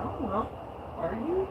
don't know. Are you?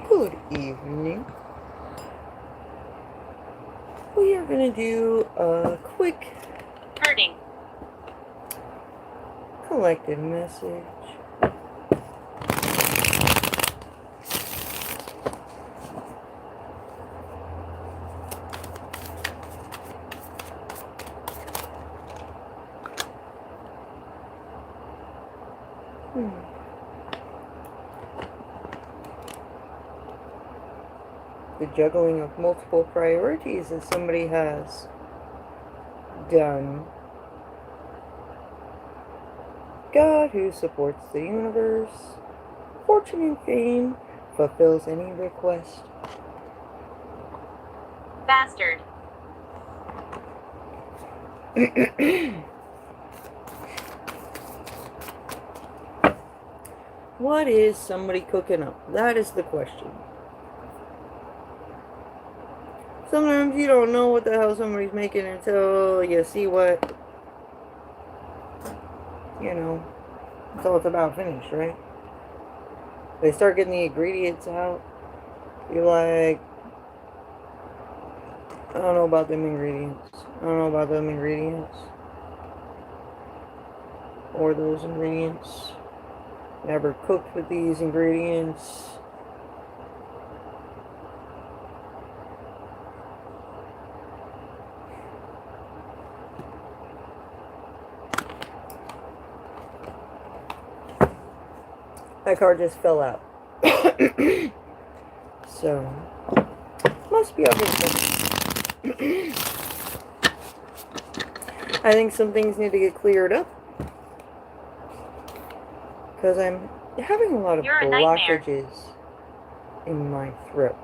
Good evening. We are going to do a quick hurting collective message. The juggling of multiple priorities that somebody has done. God, who supports the universe, fortune and fame, fulfills any request. Bastard. What is somebody cooking up? That is the question. Sometimes you don't know what the hell somebody's making until you see what, you know, until it's about finished, right? They start getting the ingredients out. You're like, I don't know about them ingredients. I don't know about them ingredients. Or those ingredients. Never cooked with these ingredients. That card just fell out. So, must be up in I think some things need to get cleared up. Because I'm having a lot of blockages in my throat.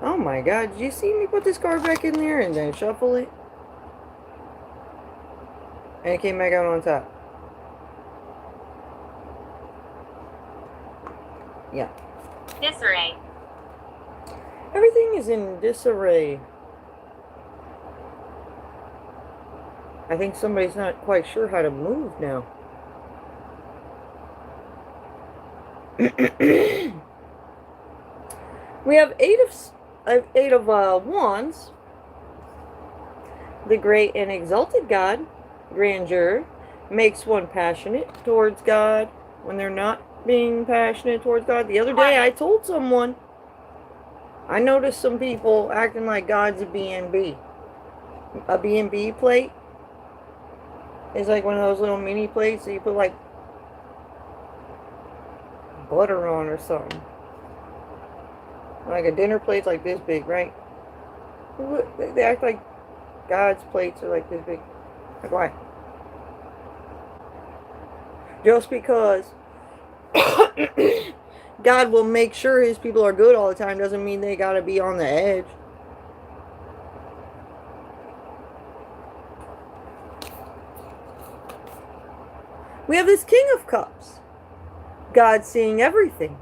Oh my god, did you see me put this card back in there and then shuffle it? And it came back out on top. Yeah. Disarray. Everything is in disarray. I think somebody's not quite sure how to move now. We have eight of wands. The great and exalted God, grandeur, makes one passionate towards God when they're not being passionate towards God. The other day I told someone, I noticed some people acting like God's a B&B. A B&B plate is like one of those little mini plates that you put like butter on or something. Like a dinner plate's like this big, right? They act like God's plates are like this big. Like why? Just because God will make sure his people are good all the time doesn't mean they gotta be on the edge. We have this King of Cups. God seeing everything.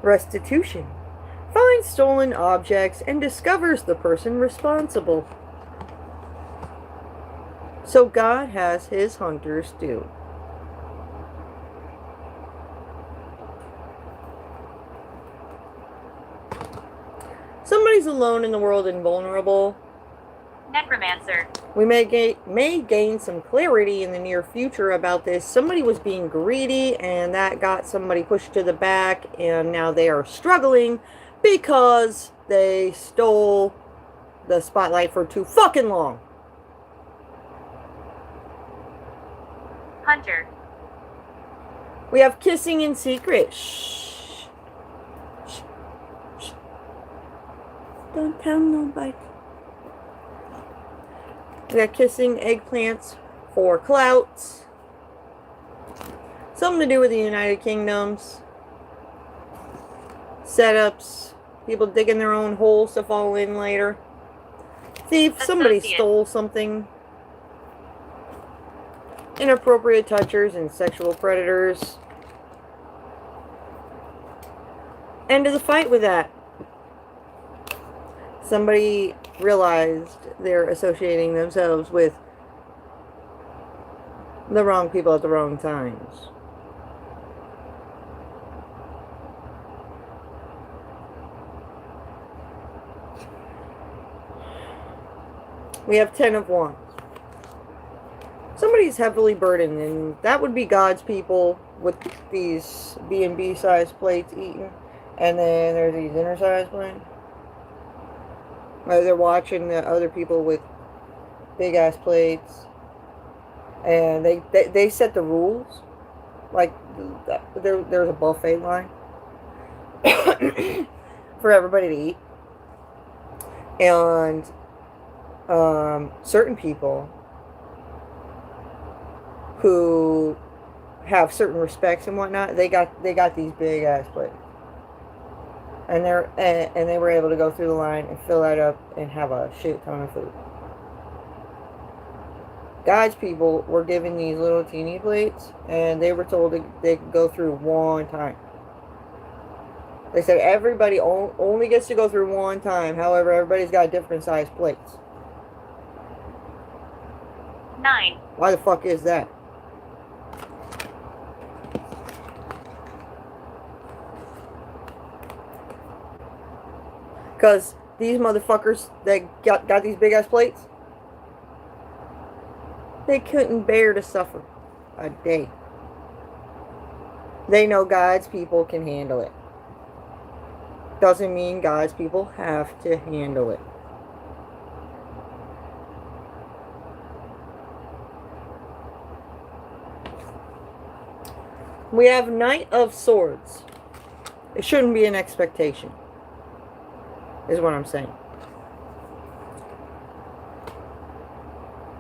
Restitution. Finds stolen objects and discovers the person responsible. So God has his hunters do. Somebody's alone in the world and vulnerable. Necromancer. We may gain some clarity in the near future about this. Somebody was being greedy, and that got somebody pushed to the back, and now they are struggling because they stole the spotlight for too fucking long. Hunter. We have kissing in secret. Shh. Shh. Shh. Don't tell nobody. We got kissing eggplants for clout. Something to do with the United Kingdoms. Setups. People digging their own holes to fall in later. Thief. Somebody stole something. Inappropriate touchers and sexual predators. End of the fight with that. Somebody realized they're associating themselves with the wrong people at the wrong times. We have 10 of Wands. Somebody's heavily burdened, and that would be God's people with these B&B size plates eaten. And then there's these inner size plates. They're watching the other people with big ass plates, and they set the rules. Like there's a buffet line for everybody to eat, and certain people who have certain respects and whatnot, they got these big ass plates. And they were able to go through the line and fill that up and have a shit ton of food. God's people were given these little teeny plates, and they were told they could go through one time. They said everybody only gets to go through one time. However, everybody's got different size plates. 9. Why the fuck is that? Because these motherfuckers that got these big ass plates, they couldn't bear to suffer a day. They know God's people can handle it. Doesn't mean God's people have to handle it. We have Knight of Swords. It shouldn't be an expectation, is what I'm saying.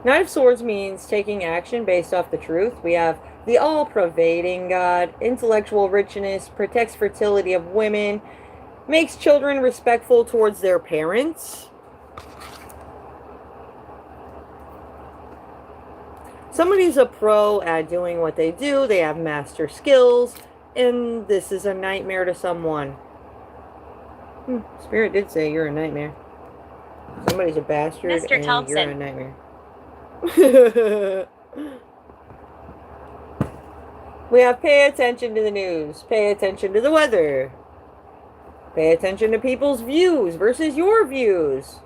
Knight of Swords means taking action based off the truth. We have the all-pervading God, intellectual richness, protects fertility of women, makes children respectful towards their parents. Somebody's a pro at doing what they do. They have master skills, and this is a nightmare to someone. Spirit did say you're a nightmare. Somebody's a bastard, Mr. and Thompson. you're a nightmare. We have pay attention to the news. Pay attention to the weather. Pay attention to people's views versus your views.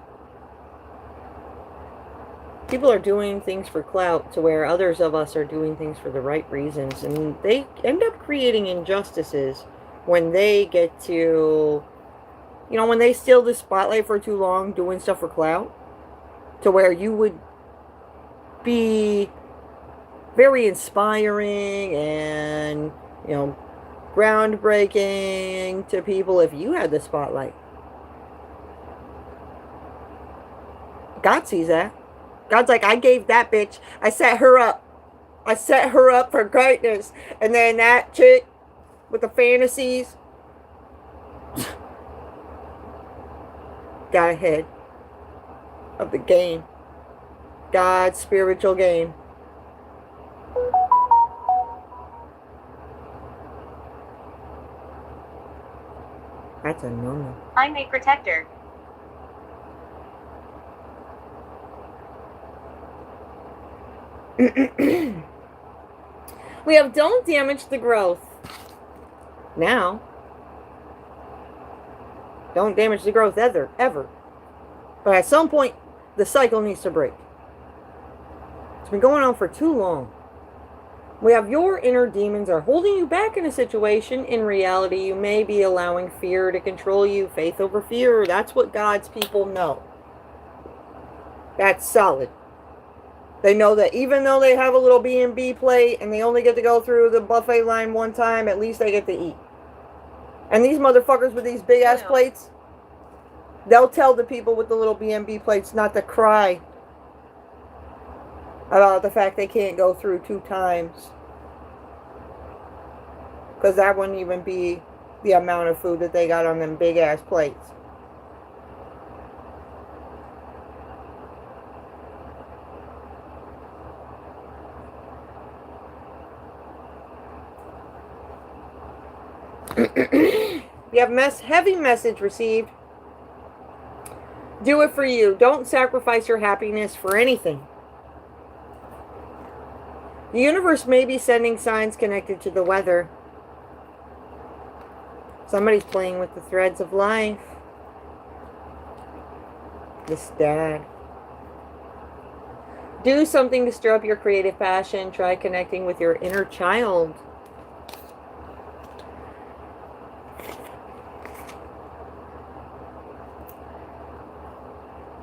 People are doing things for clout to where others of us are doing things for the right reasons. And they end up creating injustices when they get to, you know, when they steal the spotlight for too long doing stuff for clout. To where you would be very inspiring and, you know, groundbreaking to people if you had the spotlight. God sees that. God's like, I gave that bitch, I set her up. I set her up for greatness. And then that chick with the fantasies got ahead of the game. God's spiritual game. That's a no-no. I'm a protector. We have don't damage the growth. Now. Don't damage the growth ever. But at some point, the cycle needs to break. It's been going on for too long. We have your inner demons are holding you back in a situation. In reality, you may be allowing fear to control you. Faith over fear. That's what God's people know. That's solid. They know that even though they have a little B&B plate and they only get to go through the buffet line one time, at least they get to eat. And these motherfuckers with these big ass plates, they'll tell the people with the little B&B plates not to cry about the fact they can't go through 2 times. Because that wouldn't even be the amount of food that they got on them big ass plates. You have heavy message received. Do it for you. Don't sacrifice your happiness for anything. The universe may be sending signs connected to the weather. Somebody's playing with the threads of life. This dad. Do something to stir up your creative passion. Try connecting with your inner child.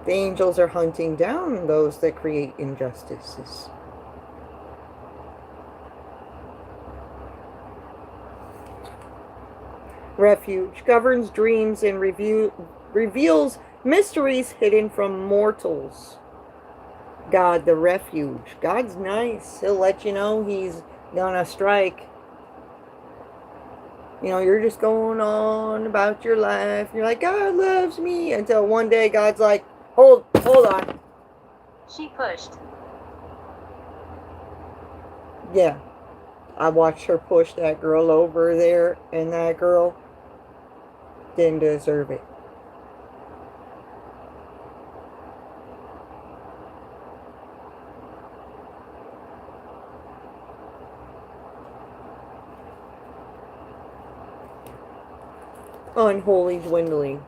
The angels are hunting down those that create injustices. Refuge governs dreams and reveals mysteries hidden from mortals. God, the refuge. God's nice. He'll let you know he's gonna strike. You know, you're just going on about your life. You're like, God loves me. Until one day God's like, hold on. She pushed. Yeah. I watched her push that girl over there, and that girl didn't deserve it. Unholy dwindling.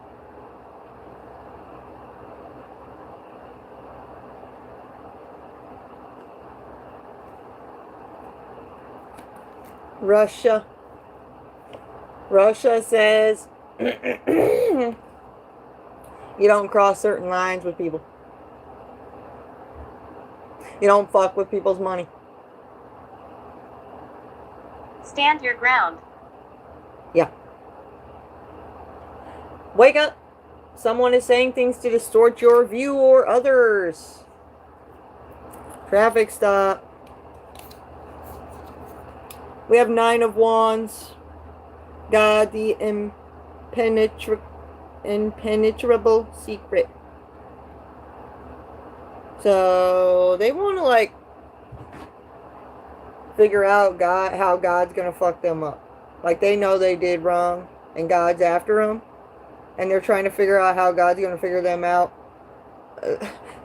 Russia says you don't cross certain lines with people. You don't fuck with people's money. Stand your ground. Yeah. Wake up. Someone is saying things to distort your view or others. Traffic stop. We have 9 of Wands. God, the impenetrable secret. So they want to like figure out how God's going to fuck them up. Like they know they did wrong and God's after them. And they're trying to figure out how God's going to figure them out.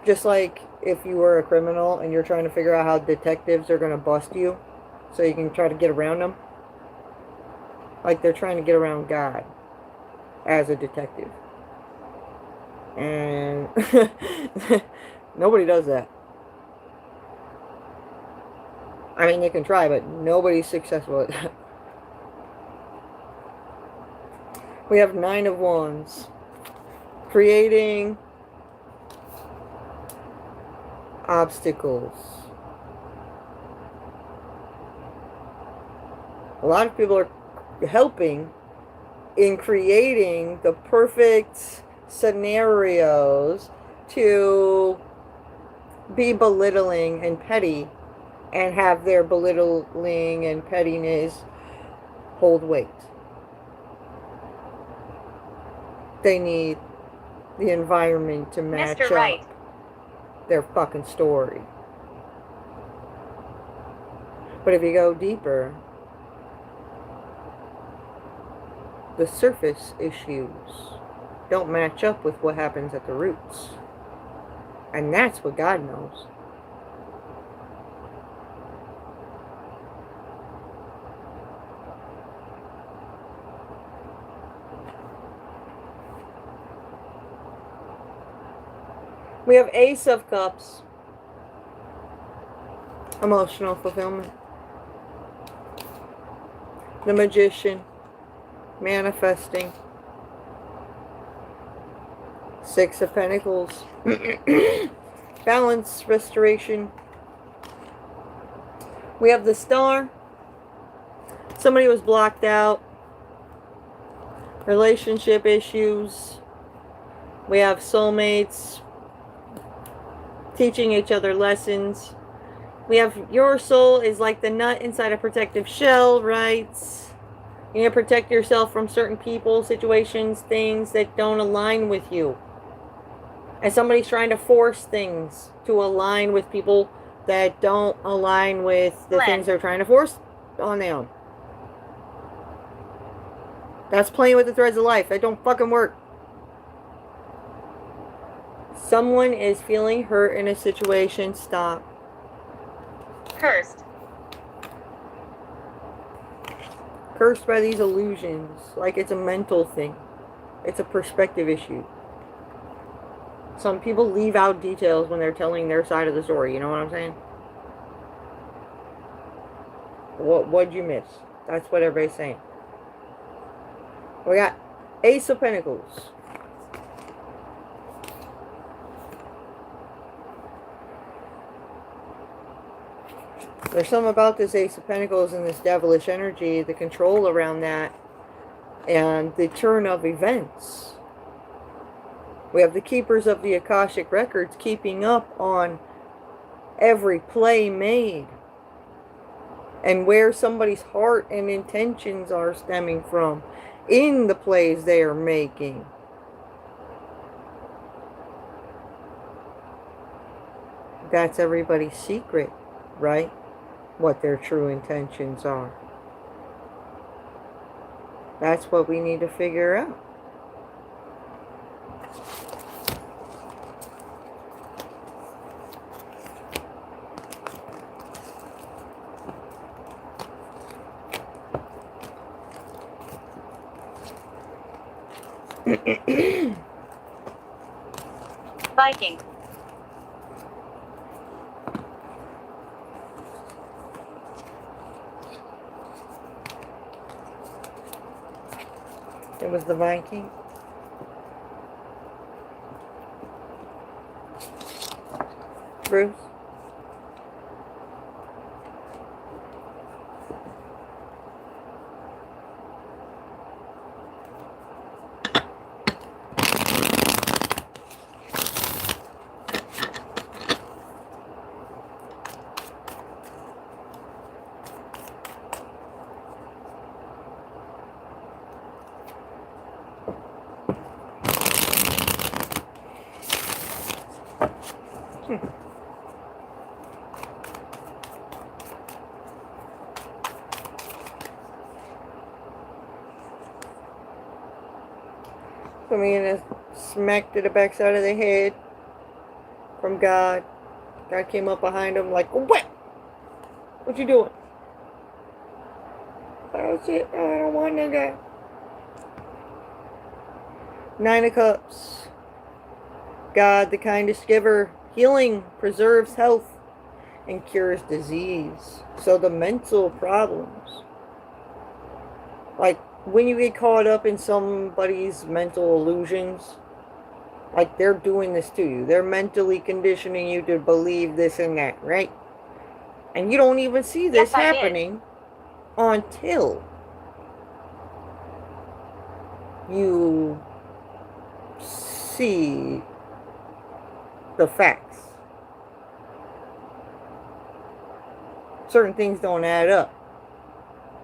Just like if you were a criminal and you're trying to figure out how detectives are going to bust you so you can try to get around them. Like they're trying to get around God as a detective. And nobody does that. I mean, you can try, but nobody's successful at that. We have 9 of Wands. Creating obstacles. A lot of people are helping in creating the perfect scenarios to be belittling and petty and have their belittling and pettiness hold weight. They need the environment to match Mr. Right. up their fucking story. But if you go deeper, the surface issues don't match up with what happens at the roots. And that's what God knows. We have Ace of Cups. Emotional fulfillment. The Magician. Manifesting. Six of Pentacles. Balance, restoration. We have the Star. Somebody was blocked out. Relationship issues. We have soulmates. Teaching each other lessons. We have your soul is like the nut inside a protective shell, right? You need to protect yourself from certain people, situations, things that don't align with you. And somebody's trying to force things to align with people that don't align with the things they're trying to force on them. That's playing with the threads of life. That don't fucking work. Someone is feeling hurt in a situation. Stop. Cursed. Cursed by these illusions. Like it's a mental thing. It's a perspective issue. Some people leave out details when they're telling their side of the story. You know what I'm saying? What'd you miss? That's what everybody's saying. We got Ace of Pentacles. There's something about this Ace of Pentacles and this devilish energy, the control around that, and the turn of events. We have the Keepers of the Akashic Records keeping up on every play made and where somebody's heart and intentions are stemming from in the plays they are making. That's everybody's secret, right? What their true intentions are. That's what we need to figure out. Viking. It was the Viking. Bruce. Coming in and smacked to the backside of the head from God. God came up behind him like, what? What you doing? Oh shit, I don't want that guy. Nine of Cups. God, the kindest giver. Healing preserves health and cures disease. So the mental problems. Like, when you get caught up in somebody's mental illusions, like they're doing this to you. They're mentally conditioning you to believe this and that, right? And you don't even see this happening until you see the facts. Certain things don't add up.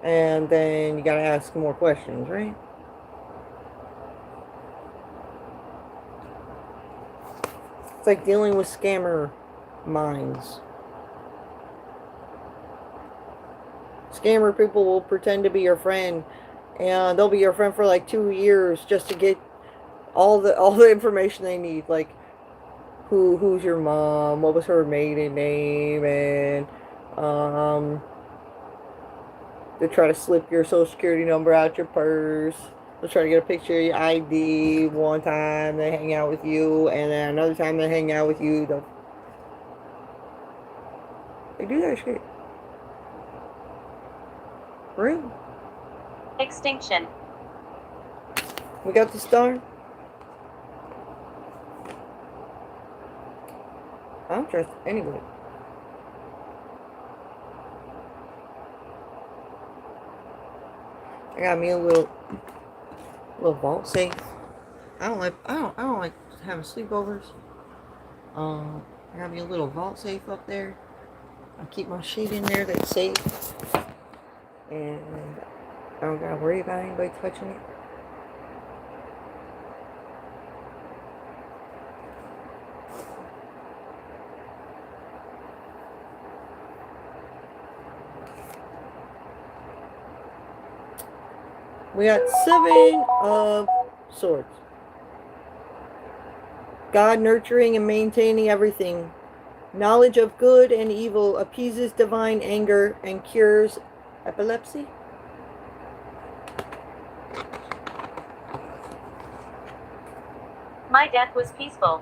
And then you gotta ask more questions, right? It's like dealing with scammer minds. Scammer people will pretend to be your friend, and they'll be your friend for like 2 years just to get all the information they need, like who's your mom, what was her maiden name, and they try to slip your social security number out your purse. They'll try to get a picture of your ID. One time they hang out with you, and then another time they hang out with you. They do that shit. Real. Extinction. We got the star. I don't trust anybody. I got me a little vault safe. I don't like having sleepovers. I got me a little vault safe up there. I keep my shit in there that's safe. And I don't gotta worry about anybody touching it. We got 7 of Swords. God nurturing and maintaining everything. Knowledge of good and evil appeases divine anger and cures epilepsy. My death was peaceful.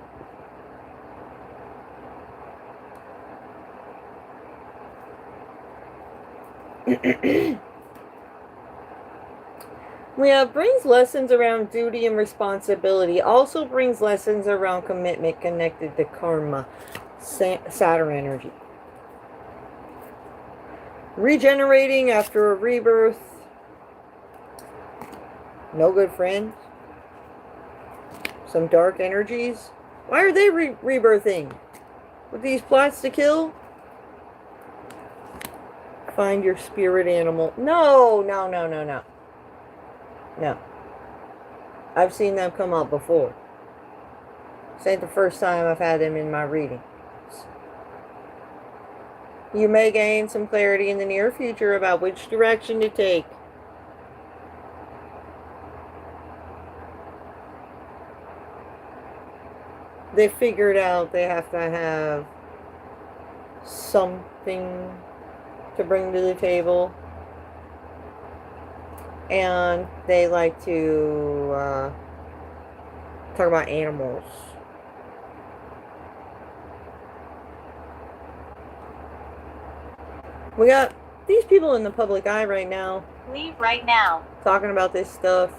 We have brings lessons around duty and responsibility. Also brings lessons around commitment connected to karma. Saturn energy. Regenerating after a rebirth. No good friends. Some dark energies. Why are they rebirthing? With these plots to kill? Find your spirit animal. No. No. I've seen them come out before. This ain't the first time I've had them in my reading. You may gain some clarity in the near future about which direction to take. They figured out they have to have something to bring to the table. And they like to talk about animals. We got these people in the public eye right now. Leave right now. Talking about this stuff.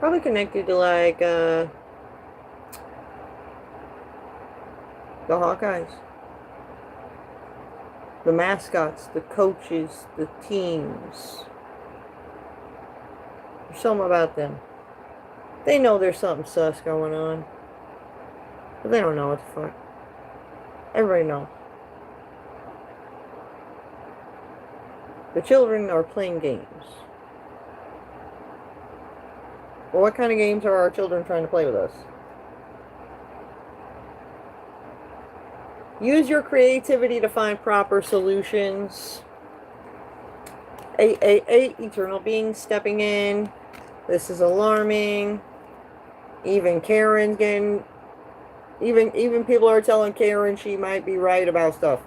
Probably connected to like the Hawkeyes. The mascots, the coaches, the teams. There's something about them. They know there's something sus going on. But they don't know what the fuck. Everybody knows. The children are playing games. Well, what kind of games are our children trying to play with us? Use your creativity to find proper solutions. 888, eternal beings stepping in. This is alarming. Even Karen's getting... Even people are telling Karen she might be right about stuff.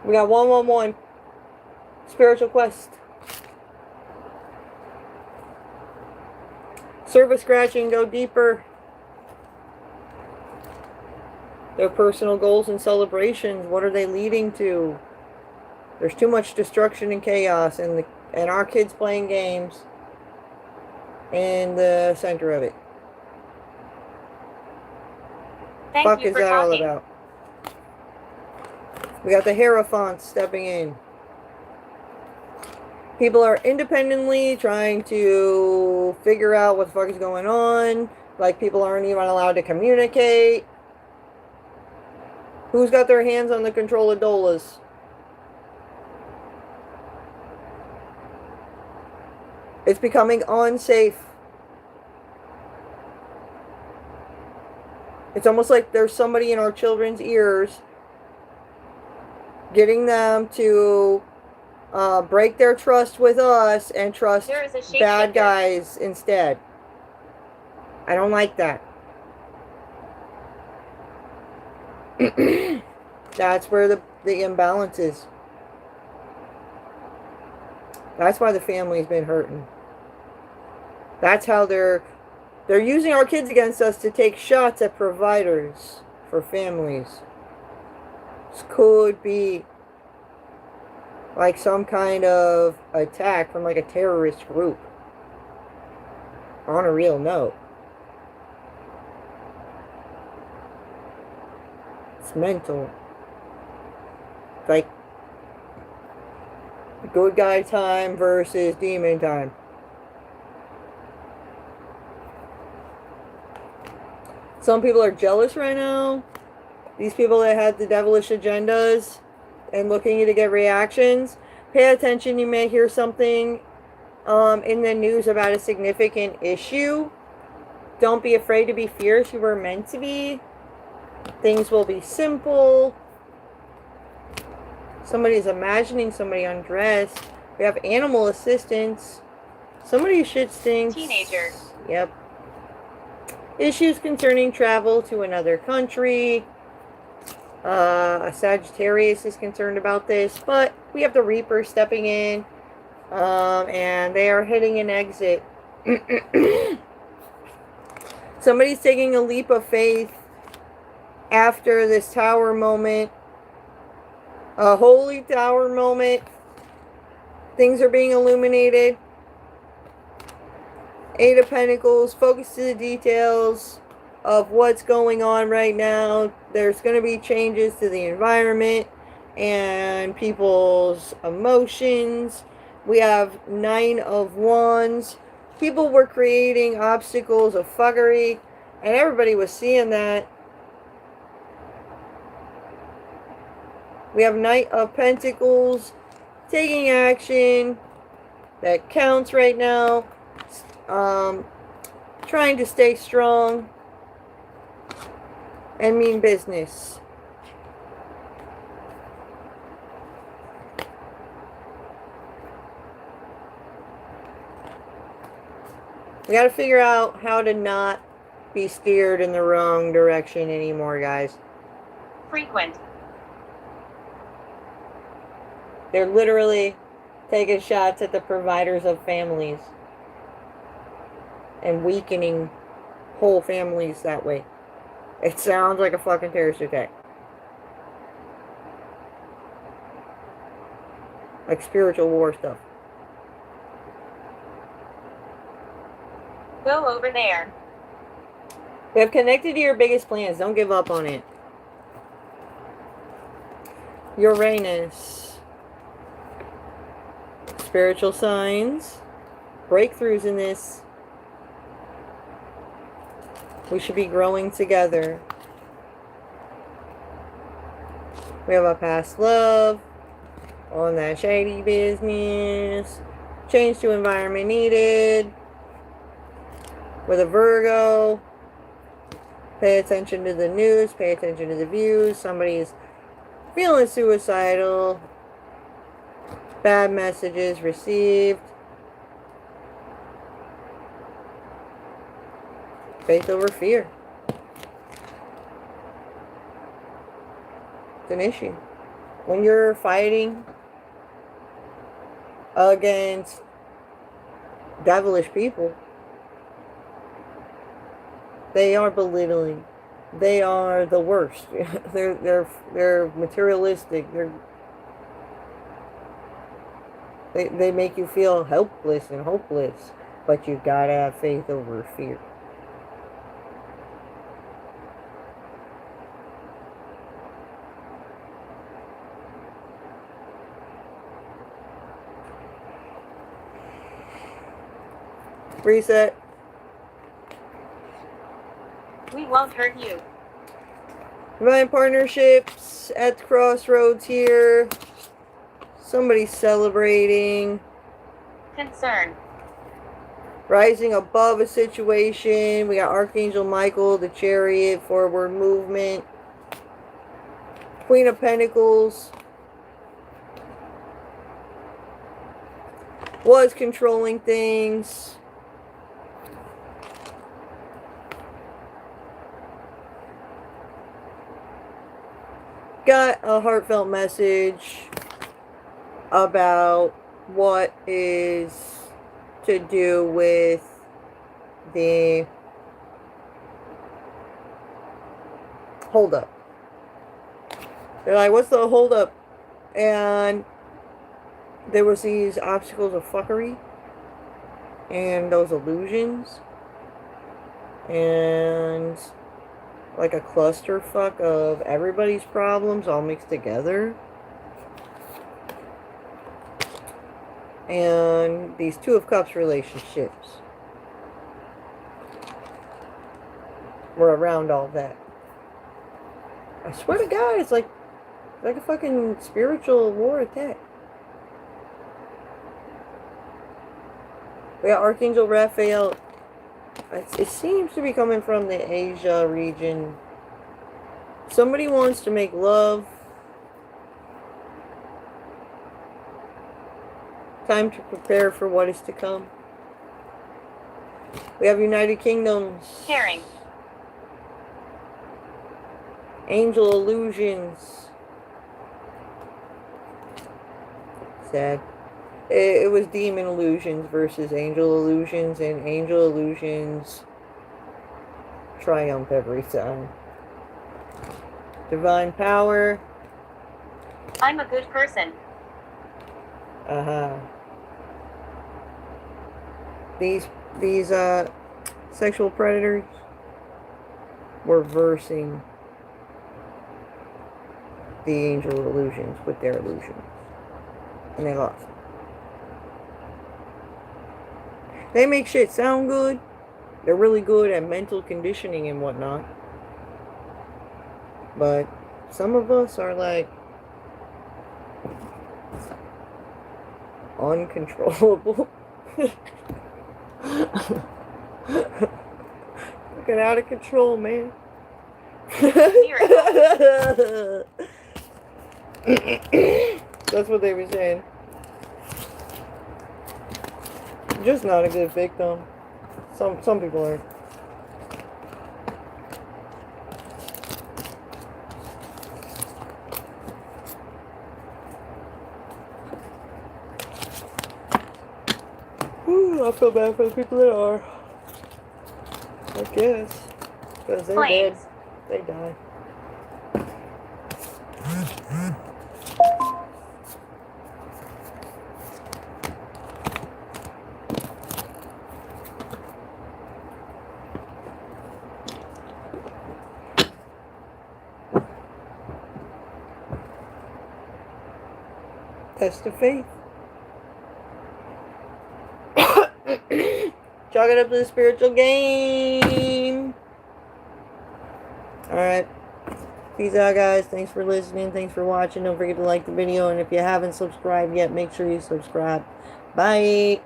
We got 111. Spiritual quest. Surface scratching, go deeper. Their personal goals and celebrations, what are they leading to? There's too much destruction and chaos, and our kids playing games in the center of it. Thank you Is for that all talking. about? We got the Hierophants stepping in. People are independently trying to figure out what the fuck is going on. Like, people aren't even allowed to communicate. Who's got their hands on the control of doulas? It's becoming unsafe. It's almost like there's somebody in our children's ears getting them to break their trust with us and trust bad guys instead. I don't like that. That's where the imbalance is. That's why the family's been hurting. That's how they're using our kids against us to take shots at providers for families. This could be like some kind of attack from like a terrorist group. On a real note. It's mental. It's like good guy time versus demon time. Some people are jealous right now. These people that had the devilish agendas and looking to get reactions. Pay attention. You may hear something in the news about a significant issue. Don't be afraid to be fierce. You were meant to be. Things will be simple. Somebody's imagining somebody undressed. We have animal assistance. Somebody's shit stinks. Teenager. Yep. Issues concerning travel to another country. A Sagittarius is concerned about this, but we have the Reaper stepping in, and they are hitting an exit. Somebody's taking a leap of faith after this tower moment, a holy tower moment. Things are being illuminated. Eight of Pentacles, focus to the details of what's going on right now. There's going to be changes to the environment and people's emotions. We have Nine of Wands. People were creating obstacles of fuckery, and everybody was seeing that. We have Knight of Pentacles taking action that counts right now. Trying to stay strong and mean business. We got to figure out how to not be steered in the wrong direction anymore, guys. Frequent. They're literally taking shots at the providers of families and weakening whole families that way. It sounds like a fucking terrorist attack. Like spiritual war stuff. Go over there. We have connected to your biggest plans. Don't give up on it. Uranus. Spiritual signs. Breakthroughs in this. We should be growing together. We have a past love. On that shady business. Change to environment needed. With a Virgo. Pay attention to the news. Pay attention to the views. Somebody's feeling suicidal. Bad messages received. Faith over fear. It's an issue. When you're fighting against devilish people, they are belittling. They are the worst. they're materialistic. They make you feel helpless and hopeless. But you gotta have faith over fear. Reset. We won't hurt you. Divine partnerships at the crossroads here. Somebody's celebrating. Concern. Rising above a situation. We got Archangel Michael, the Chariot, forward movement. Queen of Pentacles. Was controlling things. Got a heartfelt message about what is to do with the hold up. They're like, what's the holdup? And there was these obstacles of fuckery and those illusions and like a clusterfuck of everybody's problems all mixed together. And these Two of Cups relationships were around all that. I swear to God, it's like a fucking spiritual war attack. We got Archangel Raphael. It seems to be coming from the Asia region. Somebody wants to make love. Time to prepare for what is to come. We have United Kingdoms. Caring. Angel illusions. Sad. It was demon illusions versus angel illusions, and angel illusions triumph every time. Divine power. I'm a good person. These sexual predators were versing the angel illusions with their illusions, and they lost. They make shit sound good. They're really good at mental conditioning and whatnot. But some of us are like uncontrollable. Looking out of control, man. That's what they were saying. Just not a good victim. Some people are. Ooh, I feel bad for the people that are. I guess. Because they're dead. They die. Test of faith. Chalk it up to the spiritual game. Alright. Peace out, guys. Thanks for listening. Thanks for watching. Don't forget to like the video. And if you haven't subscribed yet, make sure you subscribe. Bye.